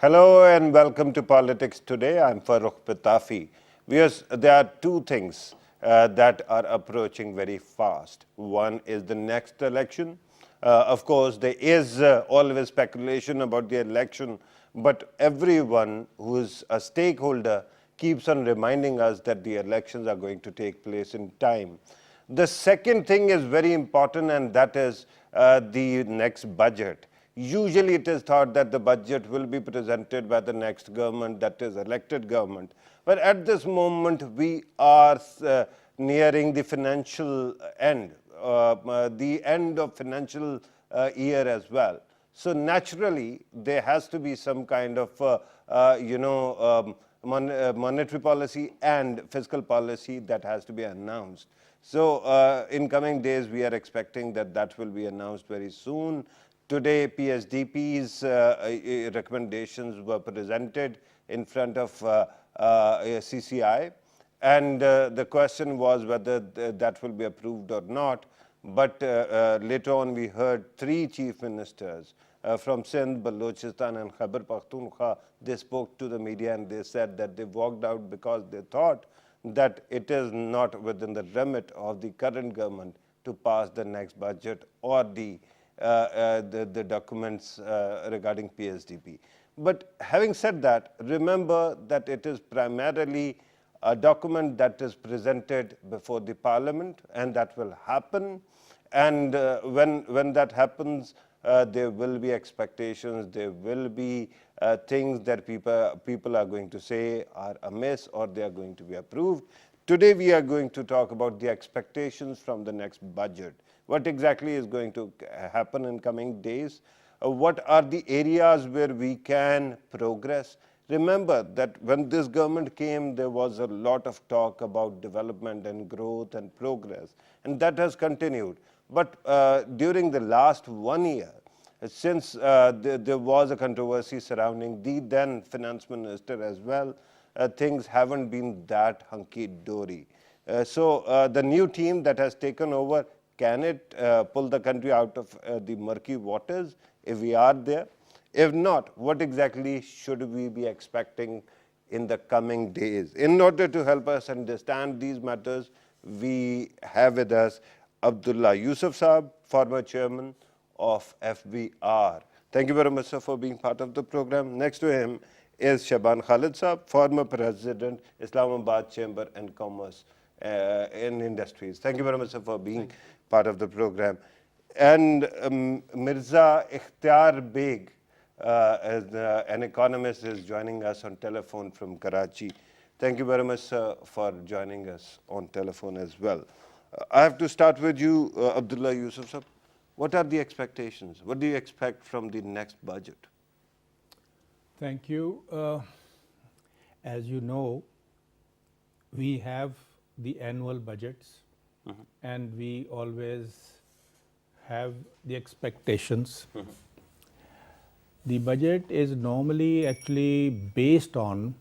Hello and welcome to Politics Today. I'm Farooq Pitafi. There are two things that are approaching very fast. One is the next election. Of course, there is always speculation about the election, but everyone who is a stakeholder keeps on reminding us that the elections are going to take place in time. The second thing is very important, and that is the next budget. Usually it is thought that the budget will be presented by the next government, that is elected government. But at this moment, we are nearing the financial end, the end of financial year as well. So naturally, there has to be some kind of, monetary policy and fiscal policy that has to be announced. So in coming days, we are expecting that that will be announced very soon. Today, PSDP's recommendations were presented in front of CCI, and the question was whether that will be approved or not. But later on, we heard three chief ministers from Sindh, Balochistan, and Khyber Pakhtunkhwa. They spoke to the media and they said that they walked out because they thought that it is not within the remit of the current government to pass the next budget or the documents regarding PSDP. But having said that, remember that it is primarily a document that is presented before the parliament, and that will happen. And when that happens, there will be expectations, there will be things that people are going to say are amiss or they are going to be approved. Today we are going to talk about the expectations from the next budget. What exactly is going to happen in coming days? What are the areas where we can progress? Remember that when this government came, there was a lot of talk about development and growth and progress, and that has continued. But during the last 1 year, since there was a controversy surrounding the then finance minister as well, things haven't been that hunky-dory. So the new team that has taken over, can it pull the country out of the murky waters if we are there? If not, what exactly should we be expecting in the coming days? In order to help us understand these matters, we have with us Abdullah Yusuf Saab, former chairman of FBR. Thank you very much, sir, for being part of the program. Next to him is Shaban Khalid Saab, former president, Islamabad Chamber and Commerce in Industries. Thank you very much, sir, for being part of the program. And Mirza Ikhtiar Beg, an economist, is joining us on telephone from Karachi. Thank you very much, sir, for joining us on telephone as well. I have to start with you, Abdullah Yusuf Saab. What are the expectations? What do you expect from the next budget? Thank you. As you know, we have the annual budgets, and we always have the expectations. The budget is normally actually based on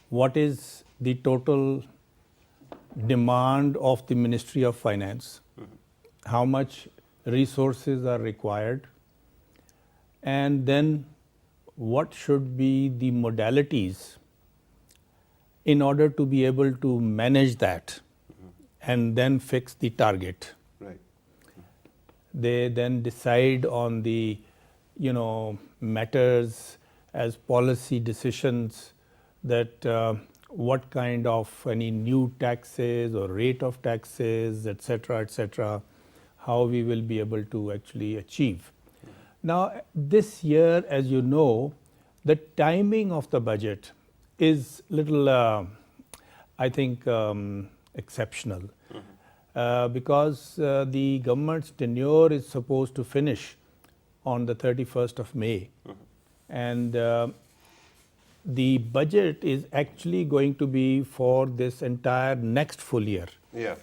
what is the total demand of the Ministry of Finance, how much resources are required, and then what should be the modalities in order to be able to manage that and then fix the target. Right. They then decide on the matters as policy decisions, that what kind of any new taxes or rate of taxes, etc., how we will be able to actually achieve. Now, this year, as you know, the timing of the budget is little, I think, exceptional, because the government's tenure is supposed to finish on the 31st of May. And the budget is actually going to be for this entire next full year,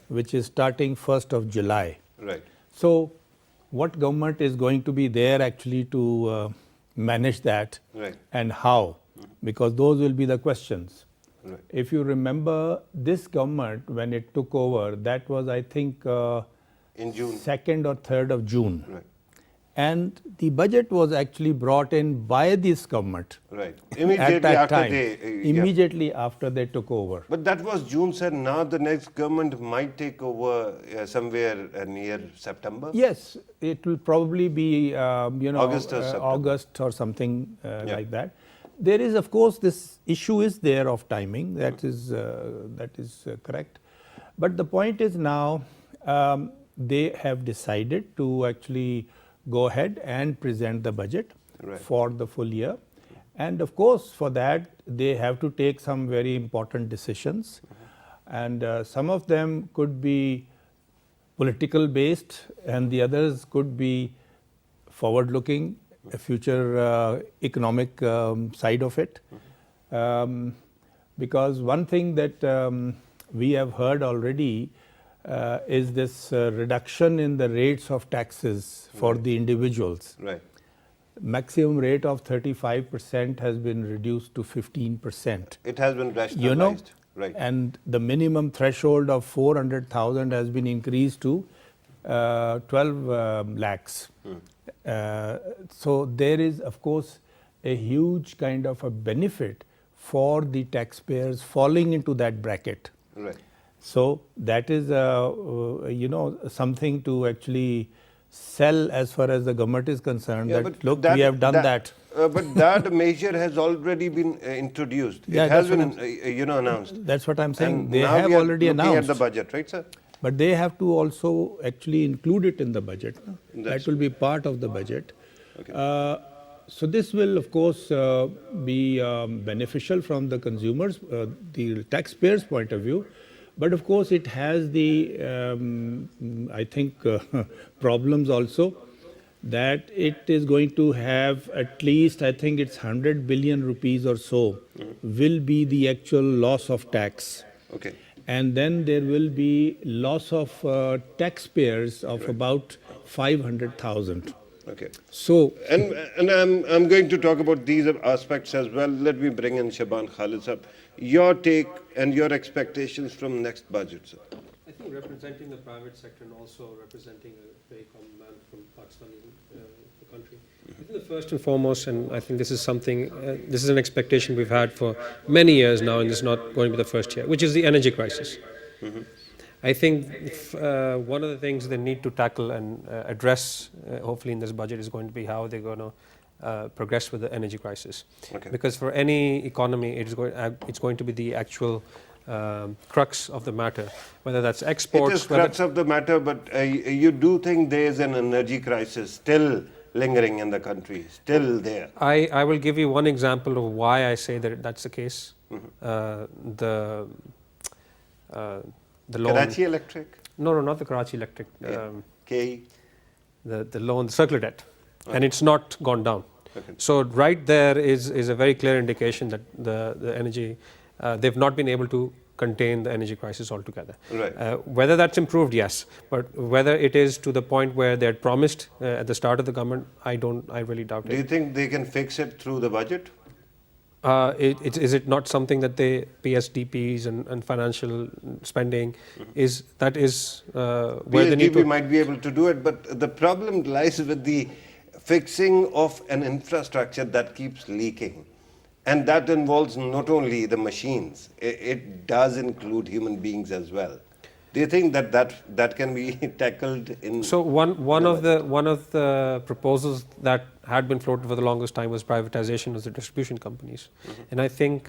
which is starting 1st of July. Right. So what government is going to be there actually to manage that, Right. and how? Because those will be the questions. Right. If you remember, this government, when it took over, that was, I think, In June. 2nd or 3rd of June. Right. and the budget was actually brought in by this government Right. at Immediately that after time, they. immediately after they took over. But that was June, sir. Now the next government might take over somewhere near September. Yes, it will probably be August or September. August or something like that. There is, of course, this issue is there of timing. That is correct. But the point is now they have decided to actually go ahead and present the budget for the full year. And of course, for that, they have to take some very important decisions. And some of them could be political based, and the others could be forward looking, a future economic side of it. Because one thing that we have heard already is this reduction in the rates of taxes for the individuals. Right. Maximum rate of 35% has been reduced to 15%. It has been rationalized. You know, right. and the minimum threshold of 400,000 has been increased to 12 lakhs. So there is, of course, a huge kind of a benefit for the taxpayers falling into that bracket. Right. So that is, something to actually sell as far as the government is concerned. Yeah, that but look, we have done that. But that measure has already been introduced. Yeah, it has that's been, announced. That's what I'm saying. And They now have we are already looking announced. at the budget, right, sir? But they have to also actually include it in the budget. That's That will be part of the budget. Okay. So this will, of course, be beneficial from the consumers, the taxpayers' point of view. But of course, it has the, I think, problems also, that it is going to have at least, I think it's 100 billion rupees or so, will be the actual loss of tax. Okay. And then there will be loss of taxpayers of about 500,000. Okay. So, And I'm going to talk about these aspects as well. Let me bring in Shaban Khalid sir. Your take and your expectations from next budget, sir. I think representing the private sector and also representing a very common man from Pakistan, the country. I think the first and foremost, and I think this is something, this is an expectation we've had for many years now, and this is not going to be the first year, which is the energy crisis. I think one of the things they need to tackle and address, hopefully in this budget, is going to be how they're going to progress with the energy crisis. Okay. Because for any economy, it's going to be the actual crux of the matter, whether that's exports. It is crux of the matter, but you do think there is an energy crisis still lingering in the country, still there? I will give you one example of why I say that that's the case. The loan. Karachi Electric? No, not the Karachi Electric. KE? The loan, the circular debt, and it's not gone down. Okay. So right there is a very clear indication that the energy, they've not been able to contain the energy crisis altogether. Right. Whether that's improved, yes, but whether it is to the point where they had promised at the start of the government, I really doubt Do you it. think they can fix it through the budget? Is it not something that they PSDPs and financial spending is where they need PSDP to? might be able to do it, but the problem lies with the fixing of an infrastructure that keeps leaking. And that involves not only the machines, it does include human beings as well. Do you think that can be tackled in? So one of the proposals that had been floated for the longest time was privatization of the distribution companies, and I think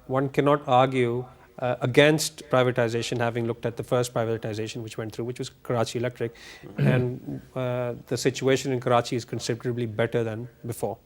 one cannot argue against privatization, having looked at the first privatization which went through, which was Karachi Electric, and the situation in Karachi is considerably better than before.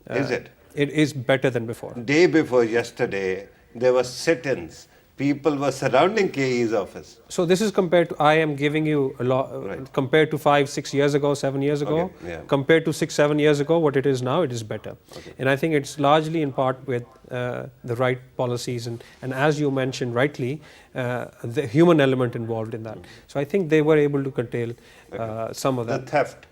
Is it? It is better than before. Day before yesterday, there were sit-ins. People were surrounding KE's office. So this is compared to, I am giving you a lot, Right. compared to 5, 6 years ago, 7 years ago, Okay, yeah. compared to 6, 7 years ago, what it is now, it is better. Okay. And I think it's largely in part with the right policies and as you mentioned rightly, the human element involved in that. So I think they were able to curtail some of The that. theft.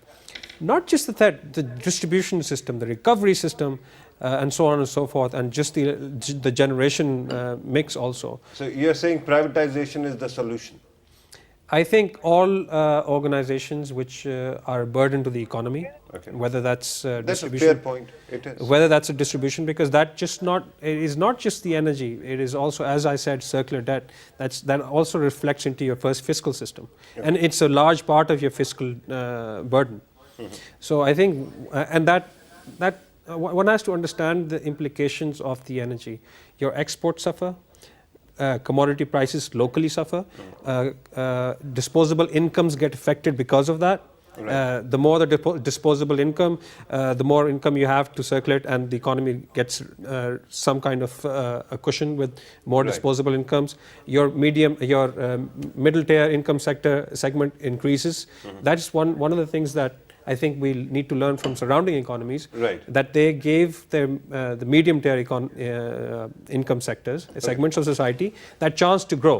Not just the theft, the distribution system, the recovery system, and so on and so forth, and just the generation mix also. So you're saying privatization is the solution? I think all organizations which are a burden to the economy, Okay. whether that's That's a distribution, fair point. It is. whether that's a distribution, because that it is not just the energy, it is also, as I said, circular debt. That also reflects into your first fiscal system, and it's a large part of your fiscal burden. So I think, and that one has to understand the implications of the energy. Your exports suffer. Commodity prices locally suffer. Disposable incomes get affected because of that. The more the disposable income, the more income you have to circulate, and the economy gets some kind of a cushion with more disposable incomes. Your middle tier income segment increases. That's one of the things that I think we'll need to learn from surrounding economies, that they gave the medium tier income sectors, segments of society, that chance to grow.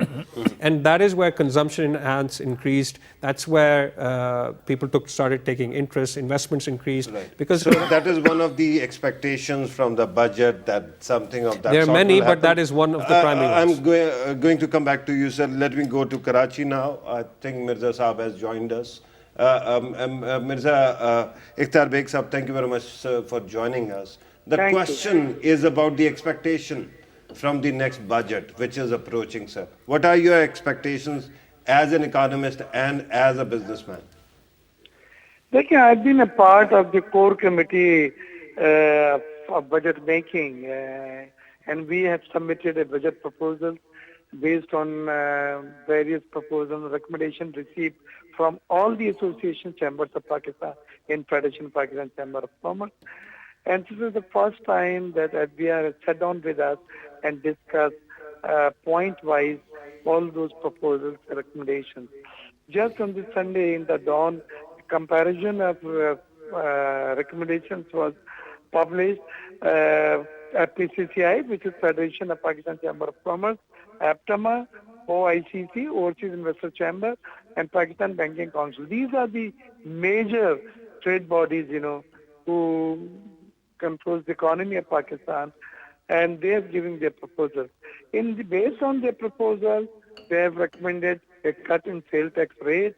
And that is where consumption increased. That's where people started taking interest, investments increased. Because so that is one of the expectations from the budget, that something of that there are sort many, will but happen. that is one of the primary ones. I'm going to come back to you, sir. Let me go to Karachi now. I think Mirza Saab has joined us. Mirza Ikhtar Beg Saab, thank you very much, sir, for joining us. The question is about the expectation from the next budget, which is approaching, sir. What are your expectations as an economist and as a businessman? I've been a part of the core committee of budget making, and we have submitted a budget proposal based on various proposals, recommendations received from all the association chambers of Pakistan in Federation Pakistan Chamber of Commerce. And this is the first time that FBR has sat down with us and discussed point-wise all those proposals and recommendations. Just on this Sunday in the dawn, comparison of recommendations was published at PCCI, which is Federation of Pakistan Chamber of Commerce, APTMA, OICC, Overseas Investor Chamber, and Pakistan Banking Council. These are the major trade bodies, who control the economy of Pakistan, and they are giving their proposals. Based on their proposal, they have recommended a cut in sales tax rate,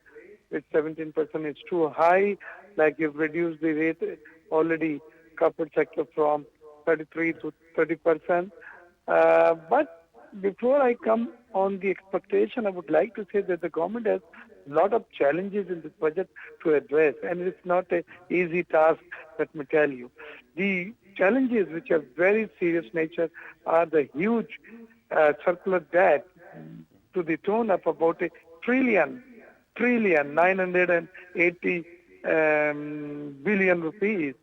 which 17% is too high. Like you've reduced the rate already, corporate sector from 33 to 30%. But before I come on the expectation, I would like to say that the government has a lot of challenges in this budget to address, and it's not an easy task, let me tell you. The challenges, which are very serious nature, are the huge circular debt to the tune of about $1 trillion, 980 billion rupees.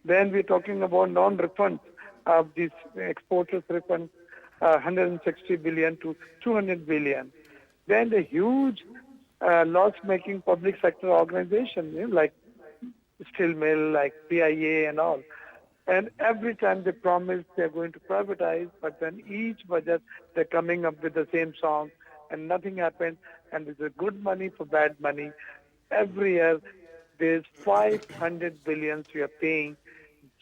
Then we're talking about non-refunds of these exporters' refunds, 160 billion to 200 billion. Then the huge loss-making public sector organizations, like Steel Mill, like PIA and all. And every time they promise they're going to privatize, but then each budget they're coming up with the same song, and nothing happened. And there's a good money for bad money. Every year there's 500 billions we are paying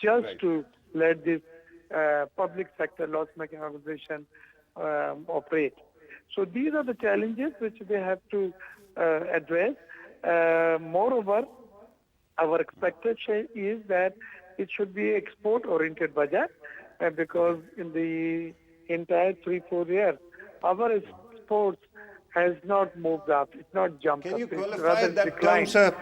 just to let this public sector loss-making organization operate. So these are the challenges which they have to address. Moreover, our expectation is that it should be export-oriented budget because in the entire 3-4 years, our exports has not moved up. It's not jumped up. Can you It's qualify rather that declined. term, sir?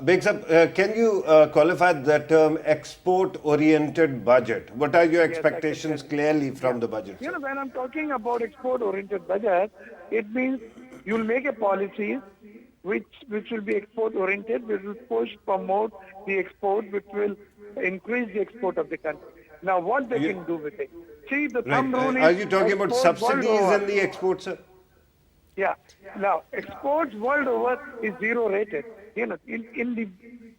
Beg Sahab, can you qualify that term export-oriented budget? What are your expectations clearly from the budget? Sir? When I'm talking about export-oriented budget, it means you'll make a policy which will be export-oriented, which will push, promote the export, which will increase the export of the country. Now, what they can do with it? See, the thumb rule is... Are you talking about export subsidies world over. in the export, sir? Yeah. Now, exports world over is zero-rated.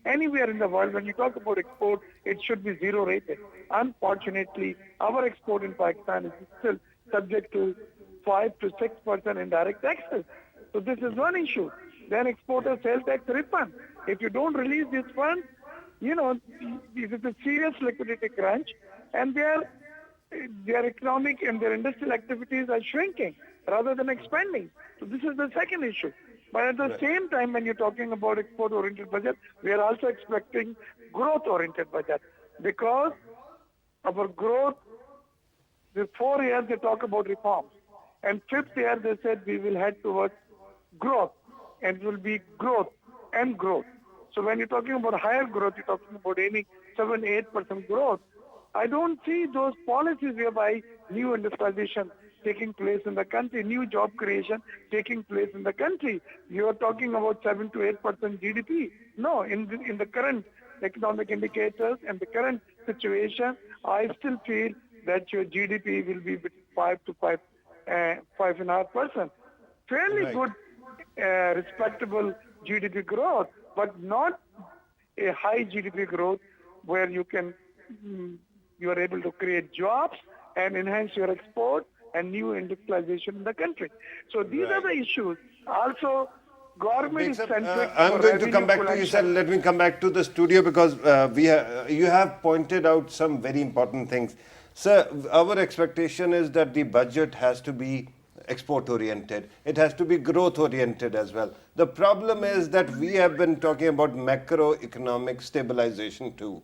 Anywhere in the world, when you talk about export, it should be zero-rated. Unfortunately, our export in Pakistan is still subject to 5 to 6% indirect taxes. So this is one issue. Then exporters sales tax refund. If you don't release this fund, this is a serious liquidity crunch, and their economic and their industrial activities are shrinking. rather than expanding. So this is the second issue. But at the same time, when you're talking about export-oriented budget, we are also expecting growth-oriented budget, because our growth, the 4 years they talk about reforms, and 5th year they said we will head towards growth, and it will be growth and growth. So when you're talking about higher growth, you're talking about aiming 7-8% growth. I don't see those policies whereby new industrialization taking place in the country, new job creation taking place in the country. You are talking about 7 to 8% GDP. No, in the current economic indicators and the current situation, I still feel that your GDP will be between 5 to 5.5%. Fairly Right. good, respectable GDP growth, but not a high GDP growth where you are able to create jobs and enhance your export and new industrialization in the country. So these are the issues. Also, government is centric. I'm for going to come revenue back to you, sir. collection. Let me come back to the studio, because you have pointed out some very important things. Sir, our expectation is that the budget has to be export-oriented. It has to be growth-oriented as well. The problem is that we have been talking about macroeconomic stabilization too.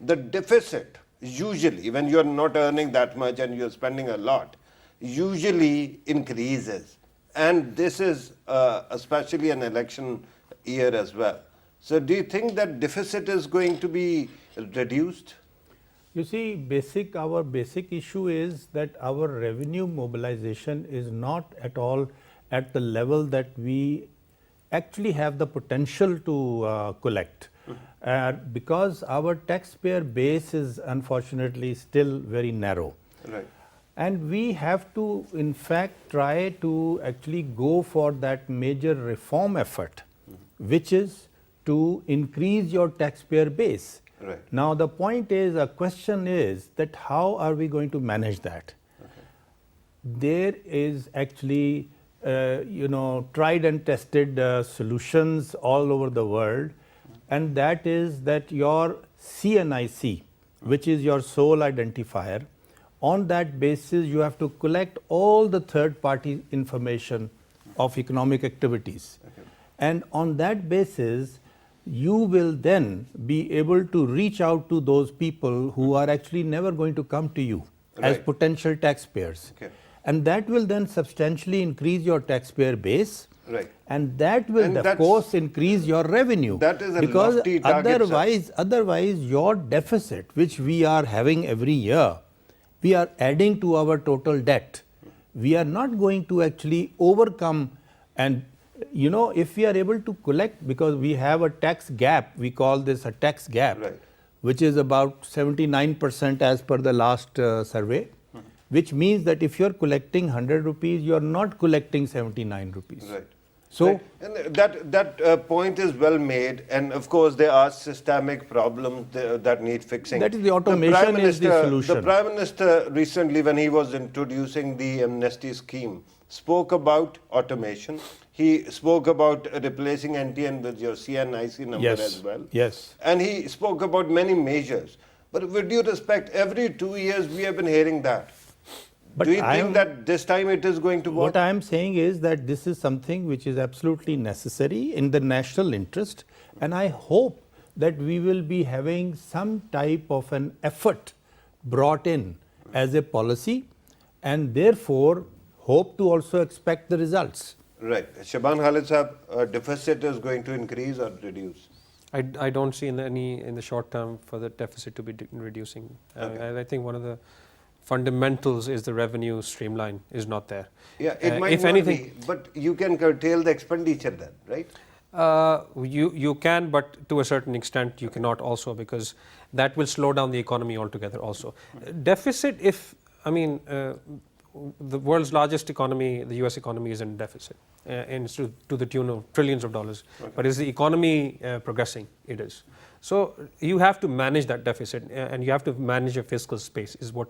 The deficit, usually, when you're not earning that much and you're spending a lot, usually increases. And this is especially an election year as well. So do you think that deficit is going to be reduced? You see, our basic issue is that our revenue mobilization is not at all at the level that we actually have the potential to collect. Because our taxpayer base is unfortunately still very narrow. Right. And we have to, in fact, try to actually go for that major reform effort, which is to increase your taxpayer base. Right. Now, the point is, a question is that how are we going to manage that? There is actually, tried and tested solutions all over the world, and that is that your CNIC, which is your sole identifier, on that basis you have to collect all the third-party information of economic activities. And on that basis, you will then be able to reach out to those people who are actually never going to come to you as Right. potential taxpayers. Okay. And that will then substantially increase your taxpayer base. Right. And that will, And of that's- course, increase your revenue. That is a because lofty target, sir. otherwise, your deficit, which we are having every year, we are adding to our total debt. We are not going to actually overcome. And if we are able to collect, because we have a tax gap, we call this a tax gap, Right. which is about 79% as per the last survey, which means that if you are collecting 100 rupees, you are not collecting 79 rupees. Right. So, Right. And that point is well made, and of course there are systemic problems that need fixing. That is the automation is the solution. The Prime Minister recently, when he was introducing the amnesty scheme, spoke about automation. He spoke about replacing NTN with your CNIC number Yes. as well. Yes. And he spoke about many measures. But with due respect, every 2 years we have been hearing that. But Do you I think am- that this time it is going to work? What I am saying is that this is something which is absolutely necessary in the national interest, and I hope that we will be having some type of an effort brought in as a policy, and therefore hope to also expect the results. Right. Shaban Khalid Sahab, deficit is going to increase or reduce? I don't see in the short term for the deficit to be reducing. And I think one of the fundamentals is the revenue streamline is not there. Yeah, it might if not anything, be, but you can curtail the expenditure then, right? you can, but to a certain extent you cannot also, because that will slow down the economy altogether also. Deficit, the world's largest economy, the US economy, is in deficit, and it's to the tune of trillions of dollars. Okay. But is the economy progressing? It is. So you have to manage that deficit, and you have to manage your fiscal space is what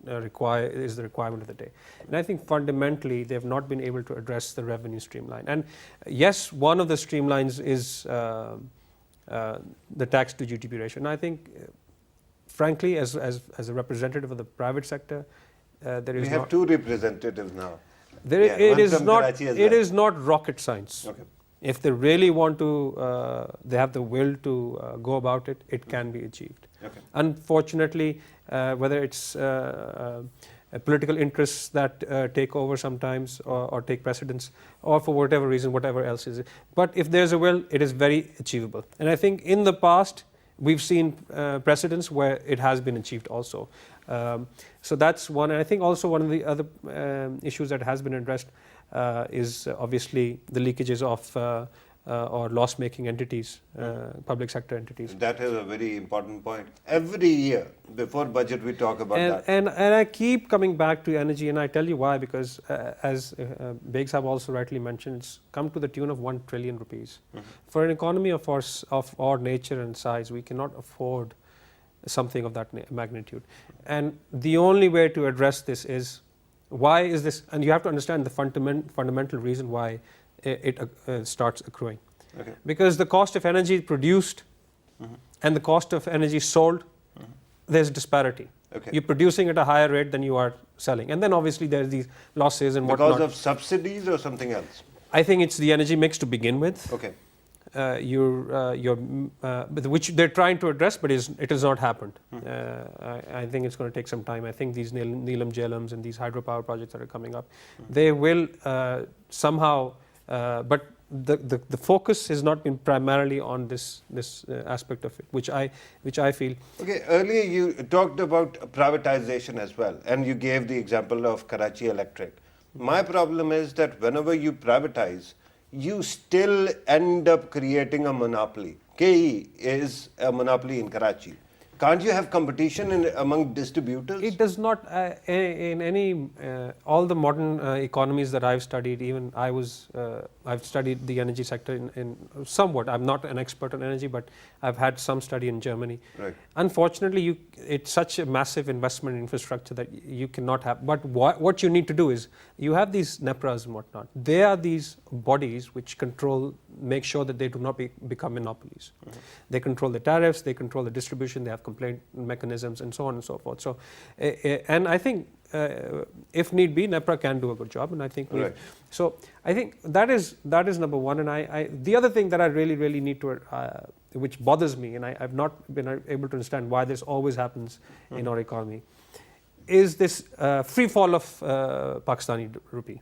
is the requirement of the day. And I think fundamentally they have not been able to address the revenue streamline. And yes, one of the streamlines is the tax to GDP ratio. And I think, frankly, as a representative of the private sector, there is We have two representatives now. There, Yeah, it one is from not. Karachi as It well. is not rocket science. Okay. If they really want to, they have the will to go about it. It can be achieved. Okay. Unfortunately, whether it's political interests that take over sometimes or take precedence, or for whatever reason, whatever else is it. But if there's a will, it is very achievable. And I think in the past, we've seen precedents where it has been achieved also. So that's one. And I think also one of the other issues that has been addressed is obviously the leakages of or loss-making entities, public sector entities. That is a very important point. Every year before budget, we talk about that. And I keep coming back to energy, and I tell you why, because as Beg Sahab also rightly mentioned, it's come to the tune of 1 trillion rupees. For an economy of our nature and size, we cannot afford something of that magnitude. And the only way to address this is, why is this, and you have to understand the fundamental reason why it starts accruing. Okay. Because the cost of energy produced and the cost of energy sold, there's disparity. Okay. You're producing at a higher rate than you are selling. And then obviously there's these losses and Because whatnot. of subsidies or something else? I think it's the energy mix to begin with. Okay. Which they're trying to address, but it has not happened. I think it's going to take some time. I think these Neelam Jhelums and these hydropower projects that are coming up, they will somehow, but the focus has not been primarily on this aspect of it, which I feel. Okay, earlier you talked about privatization as well, and you gave the example of Karachi Electric. My problem is that whenever you privatize, you still end up creating a monopoly. KE is a monopoly in Karachi. Can't you have competition among distributors? It does not, in any, all the modern economies that I've studied, even I've studied the energy sector in somewhat. I'm not an expert on energy, but I've had some study in Germany. Right. Unfortunately, it's such a massive investment in infrastructure that you cannot have. But what you need to do is, you have these NEPRAs and whatnot. They are these bodies which make sure that they do not become monopolies. They control the tariffs, they control the distribution, they have complaint mechanisms, and so on and so forth. So, and I think if need be, NEPRA can do a good job, and I think Right. so. I think that is number one. And the other thing that I really need to, which bothers me, and I've not been able to understand why this always happens in our economy, is this free fall of Pakistani rupee.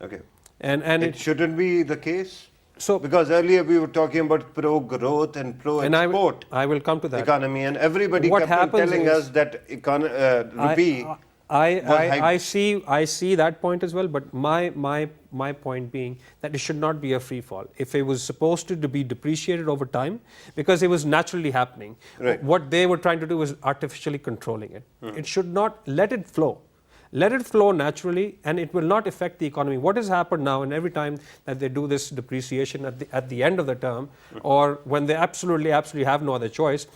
Okay. And it shouldn't be the case? So, because earlier we were talking about pro-growth and pro-export I will come to that. economy, and everybody What kept on happens telling is- us that rupee I see that point as well, but my point being that it should not be a free fall. If it was supposed to be depreciated over time, because it was naturally happening, Right. what they were trying to do was artificially controlling it. It should not let it flow. Let it flow naturally, and it will not affect the economy. What has happened now, and every time that they do this depreciation at the end of the term, or when they absolutely have no other choice,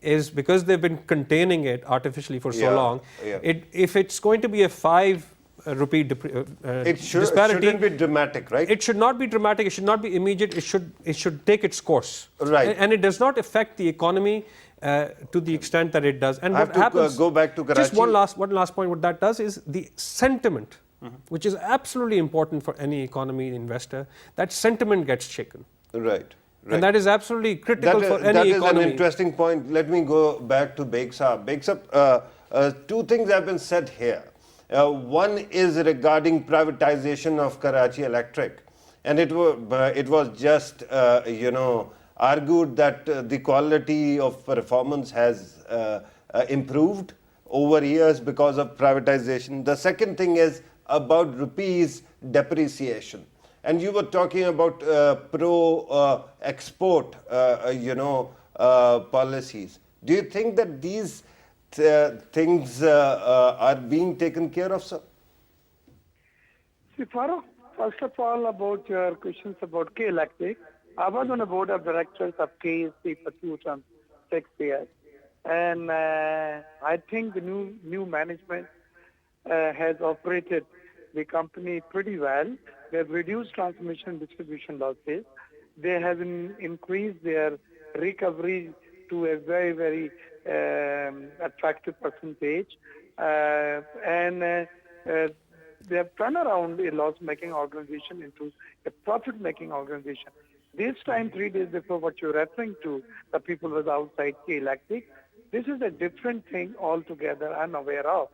is because they've been containing it artificially for so Yeah, long. yeah. If it's going to be a 5 rupee it disparity, shouldn't be dramatic, right? it should not be dramatic. It should not be immediate. It should take its course. Right. And it does not affect the economy to the extent that it does. And I what have to happens? go back to Just one Karachi. last point. What that does is the sentiment, which is absolutely important for any economy investor. That sentiment gets shaken, Right. and that is absolutely critical for any that is economy. an interesting point. Let me go back to Beg Sahab. Beg Sahab, two things have been said here. One is regarding privatization of Karachi Electric, and it was just argued that the quality of performance has improved over years because of privatization. The second thing is about rupees depreciation. And you were talking about pro-export, policies. Do you think that these things are being taken care of, sir? See, Farooq, first of all, about your questions about K Electric, I was on the board of directors of KSC for 6 years. And I think the new management has operated the company pretty well. They have reduced transmission and distribution losses. They have increased their recovery to a very, very attractive percentage. they have turned around a loss-making organization into a profit-making organization. This time, 3 days before what you're referring to, the people was outside K Electric. This is a different thing altogether I'm aware of.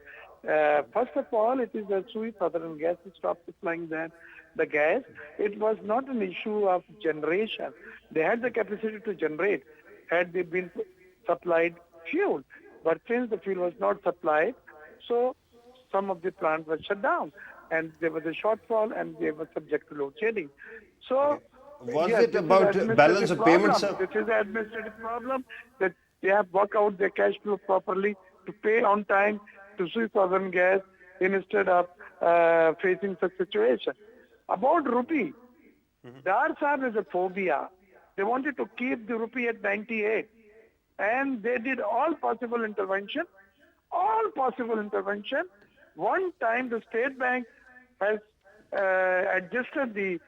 First of all, it is the Sui Southern Gas to stop supplying the gas. It was not an issue of generation. They had the capacity to generate had they been supplied fuel. But since the fuel was not supplied, so some of the plants were shut down and there was a shortfall and they were subject to load shedding. So, Was yes, it this is about administrative balance of payments, problem. sir? This is an administrative problem that they have worked out their cash flow properly to pay on time to Sui Southern Gas instead of facing such situation. About rupee, Dar Sahib is a phobia. They wanted to keep the rupee at 98 and they did all possible intervention. One time the State Bank has adjusted the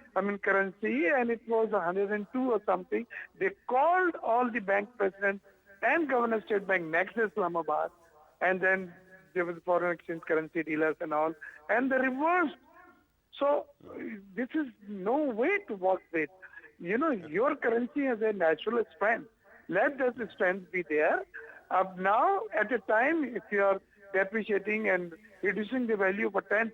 currency and it was 102 or something. They called all the bank presidents and Governor State Bank next to Islamabad, and then there was foreign exchange currency dealers and all, and they reversed. So this is no way to work with. You know, your currency has a natural strength. Let that strength be there. Now, at a time, if you are depreciating and reducing the value by 10%,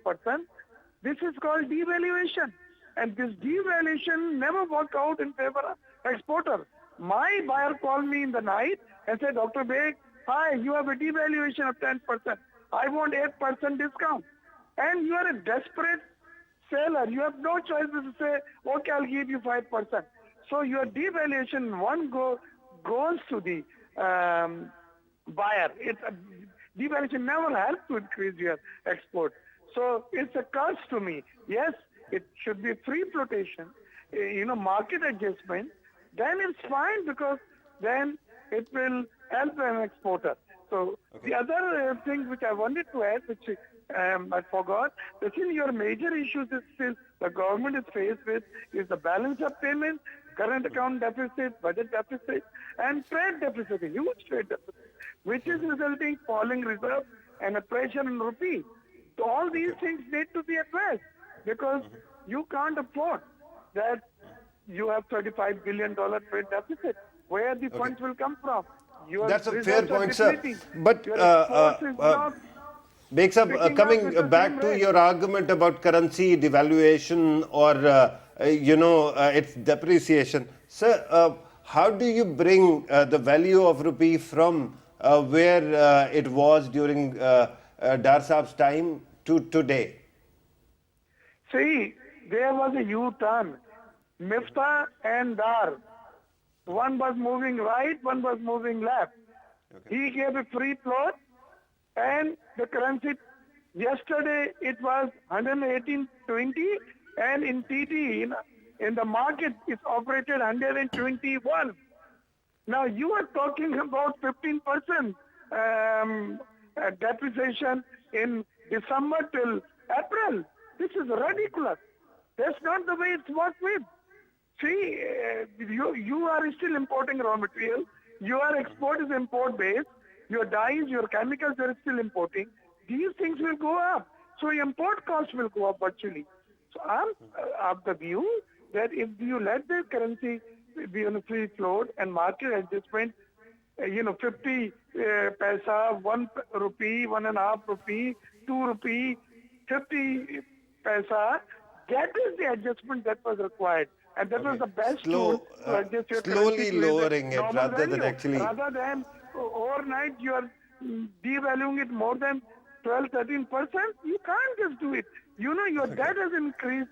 this is called devaluation. And this devaluation never worked out in favor of exporter. My buyer called me in the night and said, Dr. Beg, hi, you have a devaluation of 10%. I want 8% discount. And you are a desperate seller. You have no choice but to say, okay, I'll give you 5%. So your devaluation goes to the buyer. Devaluation never helps to increase your export. So it's a curse to me. Yes, it should be free flotation, market adjustment. Then it's fine because then it will help an exporter. So the other thing which I wanted to add, which I forgot, that in your major issues is still the government is faced with is the balance of payment, current account deficit, budget deficit, and trade deficit, a huge trade deficit, which is resulting falling reserve and a pressure on rupee. So all these things need to be addressed because you can't afford that you have $35 billion trade deficit. Where the funds will come from? Your That's a fair reserves are point, sir. depleting. But Your exports is not Beg Sahab, picking up with coming the back same to rate. your argument about currency devaluation or its depreciation, sir, how do you bring the value of rupee from where it was during Dar Sahab's time to today? See, there was a U-turn. Miftah and Dar. One was moving right, one was moving left. He gave a free float and the currency, yesterday it was 118.20 and in TT, in the market, it's operated 121. Now you are talking about 15% depreciation in December till April. This is ridiculous. That's not the way it's worked with. See, you are still importing raw material. Your export is import based. Your dyes, your chemicals are still importing. These things will go up. So import costs will go up virtually. So I'm of the view that if you let the currency be on a free float and market adjustment, 50 paisa, 1 rupee, 1.5 rupee, 2 rupee, 50 paisa, that is the adjustment that was required. And that was the best tool to adjust your slowly currency to lowering its it normal rather than value. actually. Rather than overnight you are devaluing it more than 12-13%, you can't just do it. Your debt has increased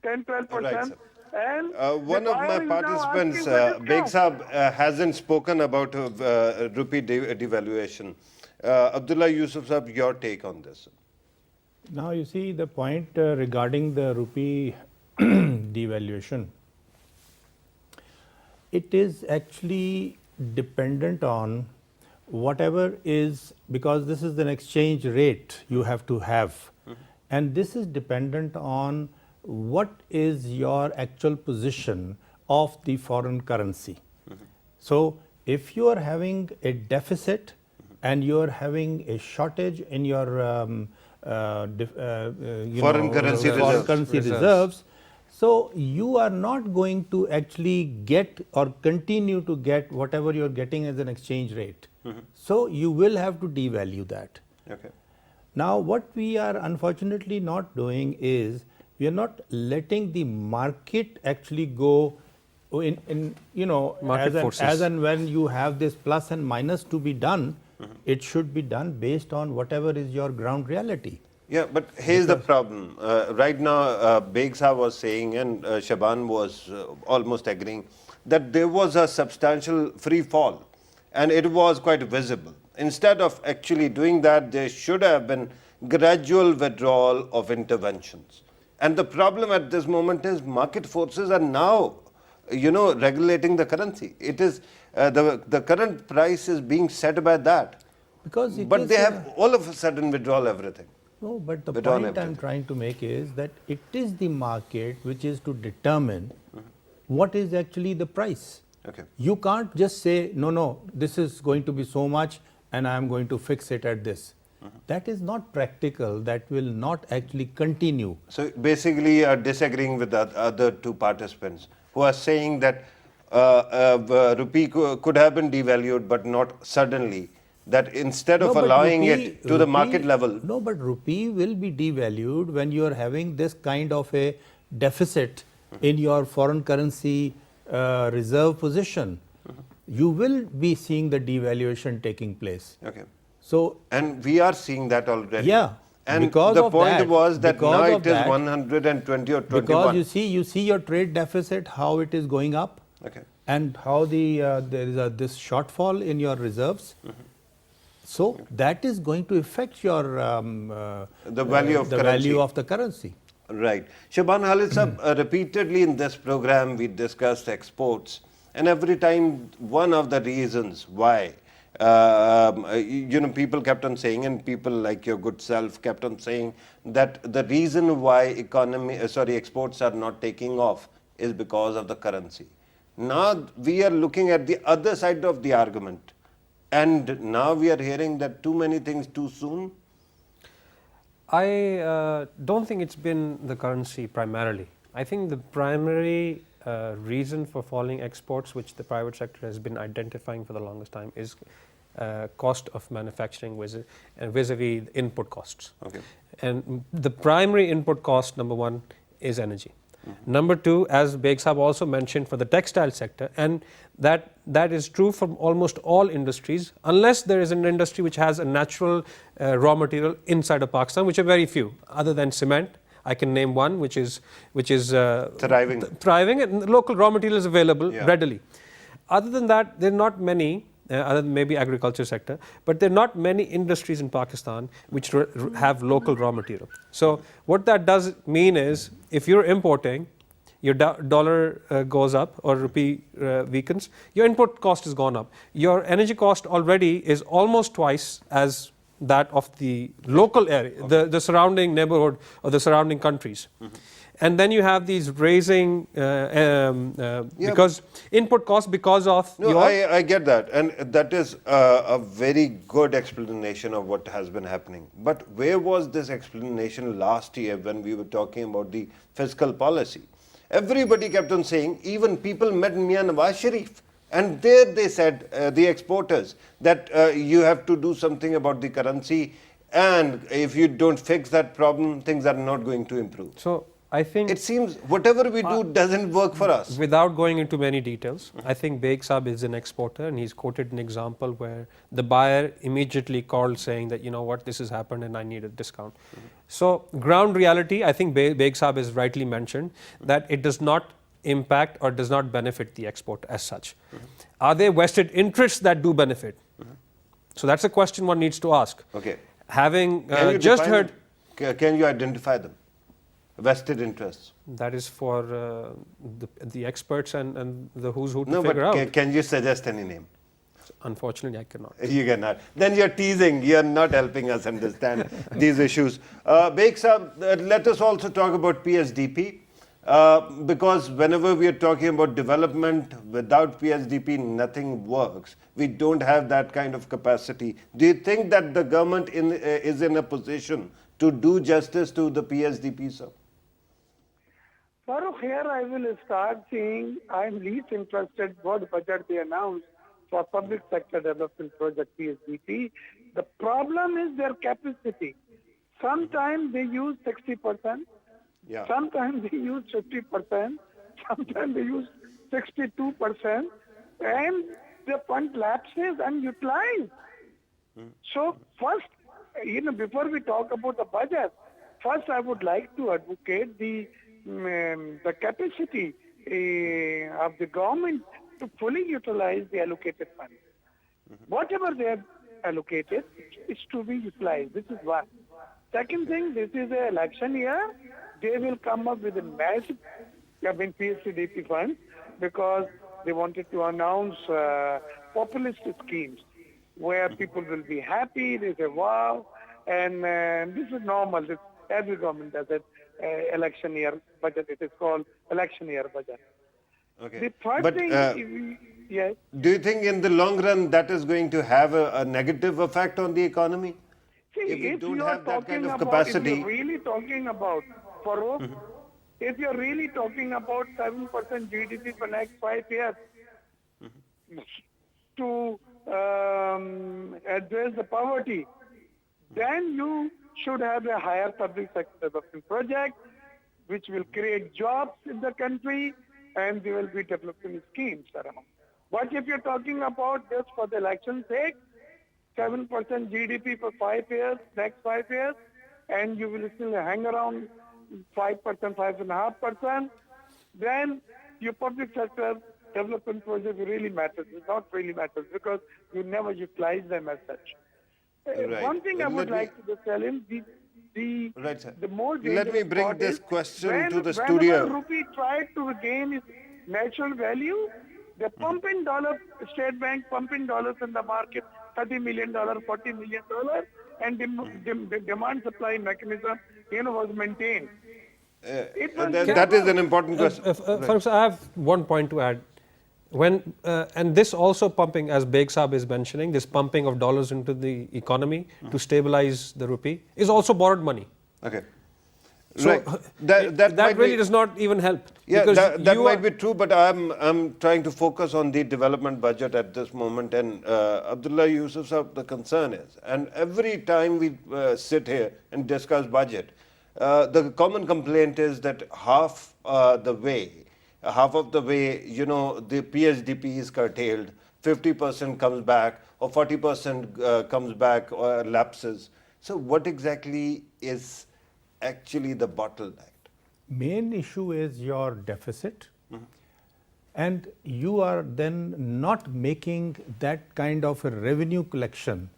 10-12%. Right, sir. And One the of my buyer is now participants, asking for Beg discount. Sahab, hasn't spoken about rupee devaluation. Abdullah Yusuf Sahab, your take on this? Now you see the point regarding the rupee devaluation. It is actually dependent on whatever is, because this is an exchange rate you have to have, and this is dependent on what is your actual position of the foreign currency. So if you are having a deficit and you are having a shortage in your Foreign currency foreign reserves. currency reserves. So you are not going to actually get or continue to get whatever you are getting as an exchange rate. So you will have to devalue that. Okay. Now, what we are unfortunately not doing is we are not letting the market actually go in Market forces. as and when you have this plus and minus to be done, it should be done based on whatever is your ground reality. Yeah, but here's the problem. Right now, Beg Saab was saying, and Shaban was almost agreeing, that there was a substantial free fall, and it was quite visible. Instead of actually doing that, there should have been gradual withdrawal of interventions. And the problem at this moment is market forces are now, regulating the currency. It is the current price is being set by that. Because it But is they a- have all of a sudden withdrawn everything. No, but the Withdrawn point I'm everything. trying to make is that it is the market which is to determine what is actually the price. Okay. You can't just say, no, this is going to be so much and I am going to fix it at this. That is not practical. That will not actually continue. So basically, you are disagreeing with the other two participants who are saying that rupee could have been devalued, but not suddenly. That instead of No, but allowing rupee- it to the market rupee- level, No, but rupee will be devalued when you are having this kind of a deficit in your foreign currency reserve position. You will be seeing the devaluation taking place. okay, So, and we are seeing that already. Yeah, and because the of point that- was that because now of it is that- 120 or 21. because you see your trade deficit, how it is going up, Okay. and how there is this shortfall in your reserves. So that is going to affect your The value of the currency. value of the currency. Right. Shaban Khalid Sahab, repeatedly in this program we discussed exports, and every time one of the reasons why, people kept on saying, and people like your good self kept on saying that the reason why exports are not taking off is because of the currency. Now we are looking at the other side of the argument, and now we are hearing that too many things too soon. I don't think it's been the currency primarily. I think the primary reason for falling exports, which the private sector has been identifying for the longest time, is cost of manufacturing vis-a-vis input costs. Okay. And the primary input cost, number one, is energy. Number two, as Beg Saab also mentioned, for the textile sector, and that is true for almost all industries, unless there is an industry which has a natural raw material inside of Pakistan, which are very few, other than cement. I can name one which is Thriving. thriving, and local raw material is available Yeah. readily. Other than that, there are not many, other than maybe agriculture sector, but there are not many industries in Pakistan which have local raw material. So what that does mean is, if you're importing, your dollar goes up or rupee weakens, your input cost has gone up. Your energy cost already is almost twice as that of the local area, the surrounding neighborhood or the surrounding countries. And then you have these raising because input cost because of No, your I get that, and that is a very good explanation of what has been happening. But where was this explanation last year when we were talking about the fiscal policy? Everybody kept on saying, even people met Mian Nawaz Sharif, and there they said, the exporters, that you have to do something about the currency, and if you don't fix that problem, things are not going to improve. So I think It seems whatever we do doesn't work for us. without going into many details, I think Beg Saab is an exporter, and he's quoted an example where the buyer immediately called saying that, you know what, this has happened and I need a discount. So ground reality, I think Beg Saab has rightly mentioned that it does not impact or does not benefit the export as such. Are there vested interests that do benefit? So that's a question one needs to ask. Okay. Having Can you just define heard, them? Can you identify them? Vested interests. that is for the experts and the who's who to No, figure but out. can you suggest any name? Unfortunately, I cannot. You cannot. Then you're teasing. You're not helping us understand these issues. Beg Saab, let us also talk about PSDP. Because whenever we are talking about development, without PSDP, nothing works. We don't have that kind of capacity. Do you think that the government is in a position to do justice to the PSDP, sir? Farooq, here I will start saying I'm least interested what budget they announced for public sector development project PSDP. The problem is their capacity. Sometimes they use 60%, Yeah. sometimes they use 50%, sometimes they use 62%, and the fund lapses unutilized. So first, before we talk about the budget, first I would like to advocate the capacity of the government to fully utilize the allocated funds. Whatever they have allocated is to be utilized. This is one. Second thing, this is an election year. They will come up with a massive PSDP funds because they wanted to announce populist schemes where people will be happy. They say, wow. And this is normal. Every government does it. Election year budget. It is called election year budget. Okay. The third But thing, yes. do you think in the long run that is going to have a negative effect on the economy? See, If we if don't you are have that talking kind of about, capacity- if you're really talking about, Farooq, if you're really talking about 7% GDP for next 5 years to address the poverty, then you should have a higher public sector development project, which will create jobs in the country, and there will be development schemes around. But if you're talking about just for the election's sake, 7% GDP for 5 years, next 5 years, and you will still hang around 5%, 5.5%, then your public sector development project really matters. It not really matters because you never utilize them as such. Right. One thing I would Let me- like to just tell him, Right, sir. the more Let me dangerous bring part this is question to the whenever studio. rupee tried to regain its natural value, the pumping dollar, State Bank pumping dollars in the market, $30 million, $40 million, and the demand supply mechanism, was maintained. It was That is an important question. Farooq sir, I have one point to add. When and this also pumping, as Beg Saab is mentioning, this pumping of dollars into the economy to stabilize the rupee is also borrowed money. Okay. So Right. That might really be- does not even help. Yeah, because that you might are- be true, but I'm trying to focus on the development budget at this moment. And Abdullah Yusuf Saab, the concern is, and every time we sit here and discuss budget, the common complaint is that half of the way, the PSDP is curtailed, 50% comes back, or 40% comes back or lapses. So what exactly is actually the bottleneck? Main issue is your deficit, and you are then not making that kind of a revenue collection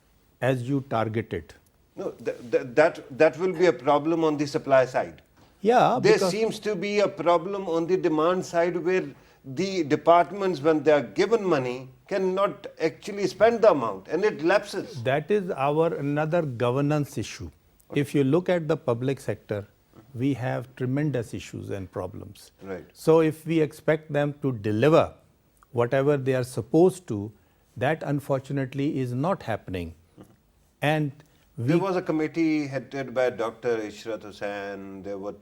as you targeted. No, that will be a problem on the supply side. Yeah, There because seems to be a problem on the demand side where the departments, when they are given money, cannot actually spend the amount and it lapses. that is our another governance issue. If you look at the public sector, we have tremendous issues and problems. Right. So if we expect them to deliver whatever they are supposed to, that unfortunately is not happening. And we There was a committee headed by Dr. Ishrat Hussain. There were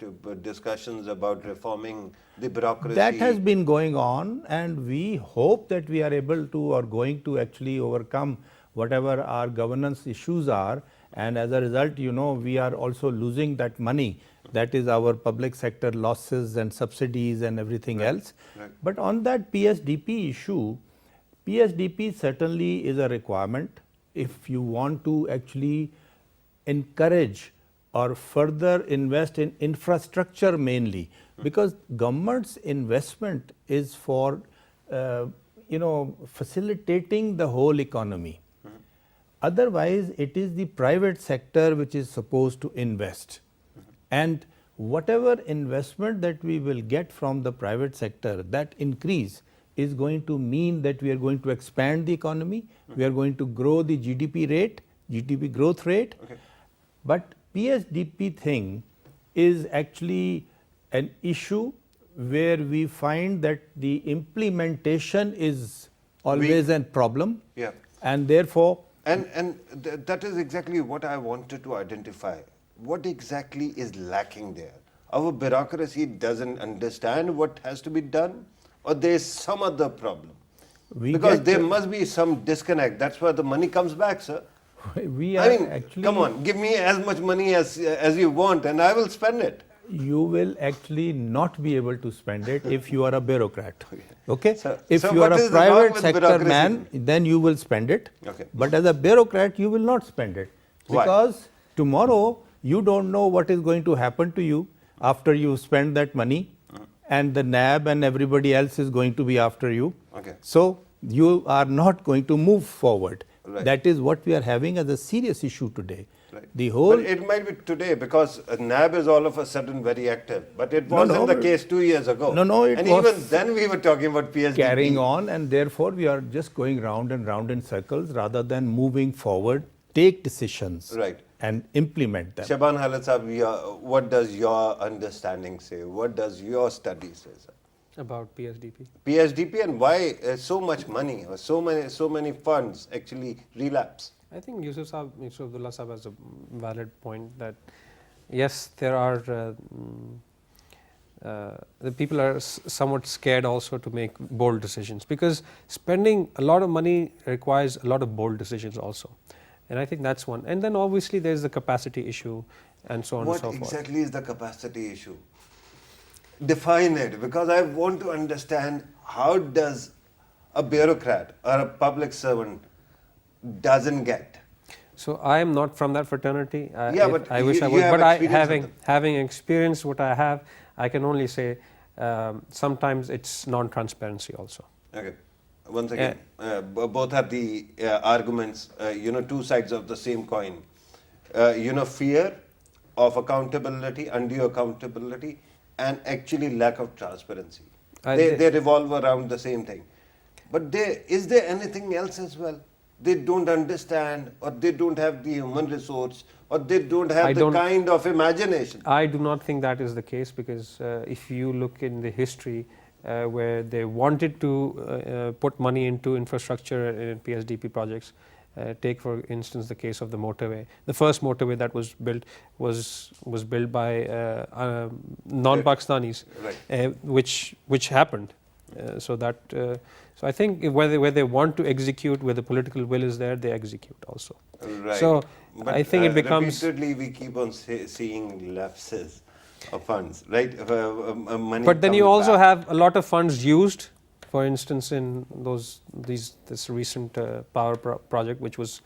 discussions about reforming the bureaucracy. that has been going on, and we hope that we are able to or going to actually overcome whatever our governance issues are, and as a result, we are also losing that money. That is our public sector losses and subsidies and everything else. Right. But on that PSDP issue, PSDP certainly is a requirement if you want to actually encourage or further invest in infrastructure mainly, because government's investment is for facilitating the whole economy. Otherwise, it is the private sector which is supposed to invest. And whatever investment that we will get from the private sector, that increase is going to mean that we are going to expand the economy, we are going to grow the GDP rate, GDP growth rate. Okay. But PSDP thing is actually an issue where we find that the implementation is always a problem. Yeah. And therefore, And that is exactly what I wanted to identify. what exactly is lacking there? Our bureaucracy doesn't understand what has to be done, or there's some other problem? We Because get there the- must be some disconnect. That's where the money comes back, sir. We are I mean, actually, come on, give me as much money as you want, and I will spend it. you will actually not be able to spend it if you are a bureaucrat. Okay? So- if so you what are a is wrong private with sector bureaucracy man, then you will spend it. Okay. But as a bureaucrat, you will not spend it. Why? Because tomorrow, you don't know what is going to happen to you after you spend that money, and the NAB and everybody else is going to be after you. Okay. So, you are not going to move forward. Right. That is what we are having as a serious issue today. Right. The whole But it might be today because NAB is all of a sudden very active. But it No, wasn't no, the but- case 2 years ago. No, it and was even then we were talking about PSDB. carrying on, and therefore we are just going round and round in circles rather than moving forward, take decisions Right. and implement them. Shaban Khalid Sahab, what does your understanding say? What does your study say, sir? About PSDP. PSDP, and why so much money or so many funds actually relapse? I think Yusuf Abdullah Sahab has a valid point that yes, there are the people are somewhat scared also to make bold decisions, because spending a lot of money requires a lot of bold decisions also, and I think that's one. And then obviously there's the capacity issue and so on What and so forth. exactly is the capacity issue? Define it, because I want to understand how does a bureaucrat or a public servant doesn't get. So I am not from that fraternity. Yeah, but I wish I you was. have But I, experience with them. having experienced what I have, I can only say sometimes it's non-transparency also. Okay. Once again, both are the arguments, two sides of the same coin. Fear of accountability, undue accountability, and actually lack of transparency. They revolve around the same thing. But is there anything else as well? They don't understand, or they don't have the human resource, or they don't have the kind of imagination. I do not think that is the case, because if you look in the history where they wanted to put money into infrastructure in PSDP projects, take for instance the case of the motorway. The first motorway that was built was built by non-Pakistanis, Right. which happened. So I think where they want to execute, where the political will is there, they execute also. Right. So But I think it becomes. repeatedly we keep on seeing lapses of funds, right? Money But then you comes also back. have a lot of funds used. For instance, in this recent power project, which was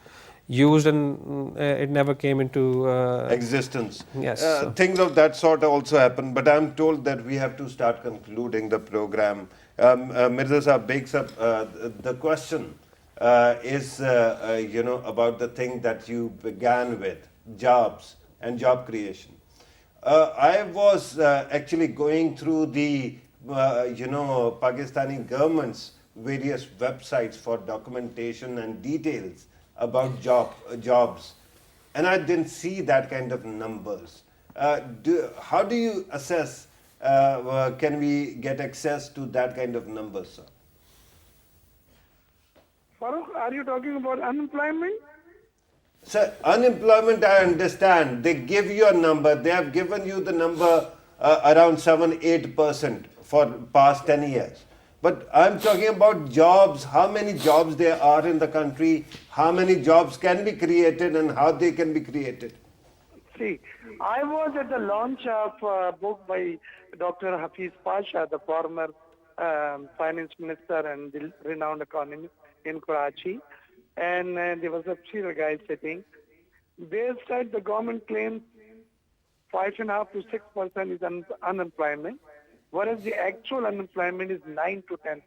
used and it never came into existence. Yes, so- Things of that sort also happen, but I'm told that we have to start concluding the program. Mirza Sahab bakes up the question is about the thing that you began with, jobs and job creation. I was actually going through the Pakistani government's various websites for documentation and details about jobs, and I didn't see that kind of numbers. How do you assess? Can we get access to that kind of numbers, sir? Farooq, are you talking about unemployment? Sir, unemployment, I understand. They give you a number. They have given you the number around 7-8% for past 10 years. But I'm talking about jobs, how many jobs there are in the country, how many jobs can be created and how they can be created. See, I was at the launch of a book by Dr. Hafiz Pasha, the former finance minister and the renowned economist in Karachi. And there was a serial guy sitting. They said the government claims 5.5 to 6% is unemployment, whereas the actual unemployment is 9 to 10%.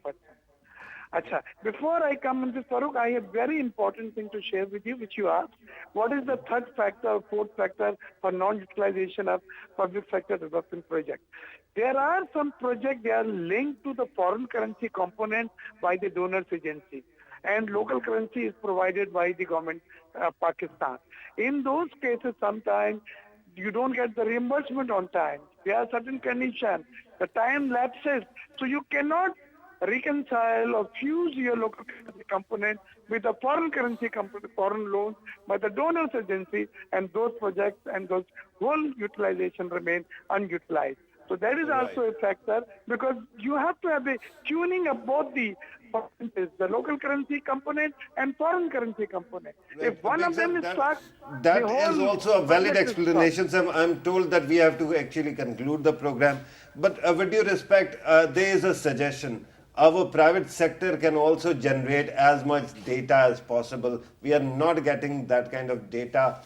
Acha, before I come into Farooq, I have very important thing to share with you, which you asked. What is the third factor or fourth factor for non-utilization of public sector development projects? There are some projects, they are linked to the foreign currency component by the donors agency, and local currency is provided by the government of Pakistan. In those cases, sometimes you don't get the reimbursement on time. There are certain conditions. The time lapses, so you cannot reconcile or fuse your local currency component with a foreign currency component, foreign loans by the donors agency, and those projects and those whole utilization remain unutilized. So that is also a factor, because you have to have a tuning of both the percentages, the local currency component and foreign currency component. If one of them is stuck, that the is whole also a valid project is stuck. explanation, sir. I'm told that we have to actually conclude the program. But with due respect, there is a suggestion. Our private sector can also generate as much data as possible. We are not getting that kind of data.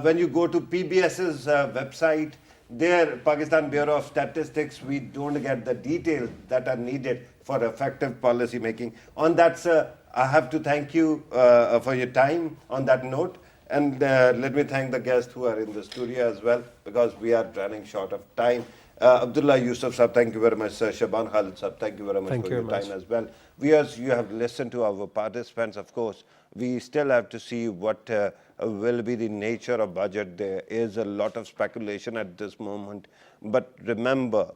When you go to PBS's website, there, Pakistan Bureau of Statistics, we don't get the details that are needed for effective policy making. On that, sir, I have to thank you for your time on that note. And let me thank the guests who are in the studio as well, because we are running short of time. Abdullah Yusuf sir, thank you very much, sir. Shaban Khalid sir, thank you very much Thank for you your very time much. as well. Viewers, you have listened to our participants, of course. We still have to see what will be the nature of budget. There is a lot of speculation at this moment. But remember,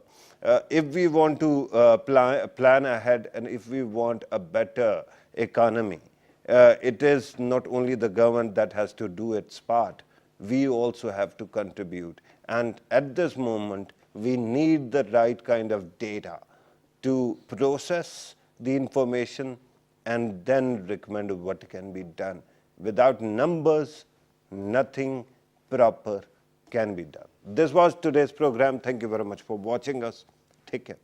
if we want to plan ahead, and if we want a better economy, it is not only the government that has to do its part. We also have to contribute. And at this moment, we need the right kind of data to process the information and then recommend what can be done. Without numbers, nothing proper can be done. This was today's program. Thank you very much for watching us. Take care.